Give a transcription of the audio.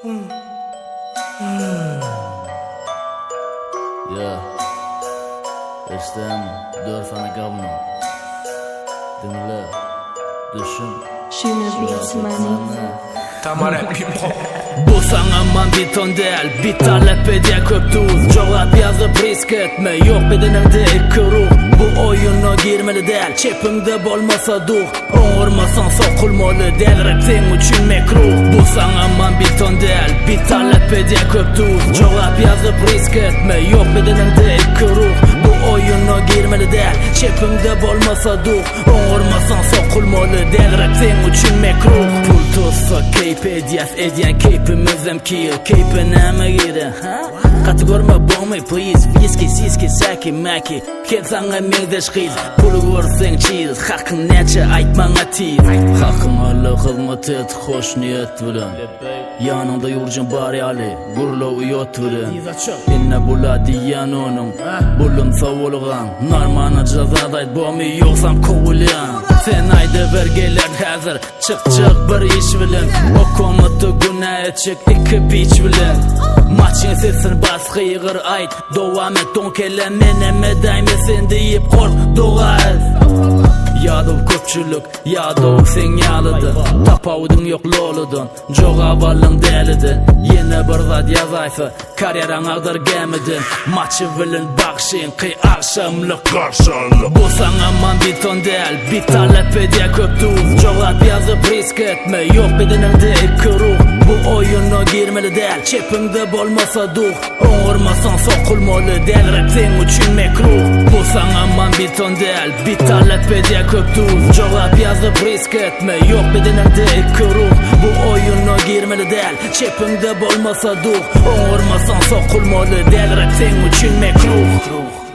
Ja, اشتم دور فانا قبنا dinle düşün Schöne Beats, Mann. Tamam people. Bu sana manditon değil, bir talep ediyor köp tuz. Cevap yazıp risk etme, yok bedenimde iki ruh. Bu oyuna girmeli değil, çepimde bolmasa dur. Oğurmasan sokulmalı değil, rap senin için mekruh. Bu sana manditon değil, bir talep ediyor köp tuz. Cevap yazıp risk etme, yok bedenimde iki ruh. Bu oyuna girmeli değil, çepimde bolmasa dur. Oğurmasan sokulmalı değil, rap senin için mekruh. Pul tutsa keype ediyen keypimizem ki keype neme gire katı görme bomay please viski siski saki maki ketsanga mengdeş qiz pulu görsen çiz hakkın neçe aytmana tiz hakkın Allah hizmet et hoş niyet bilen yanında yurcun bari ali gurla uyot bilen inne bula diyen onun bulun savulgan narmana cazadayt bomi yoksan kovulan sen ayda vergeler hazır çık bir iş bilen o komutu günah çık iki biç bilen maçın sesini bas kıyır ayt devam et don kelemene daymesin deyip kork dua et Yadov köpçülük, yadov sen yalıdın Tapavudun yok loludun, joga balın delidin Yine bir zat yazaysa, karyeran ağdır gemidin Maçı bilin bakşin, kıy akşamlık karşılık Bu sana manditon değil, bir talep ediyor köp tuz Joga yazıp risk etme, yok bedenimde iki ruh Bu oyuna girmeli değil, çepimde bolmasa dur Oğurmasan sokulmalı değil, rap senin için mekruh Bu sana manditon değil, bir talep ediyor köp tuz Cevap yazıp risk etme, yok bedenimde iki ruh Bu oyuna girmeli değil, çepimde bolmasa dur Oğurmasan sokulmalı değil, rap senin için mekruh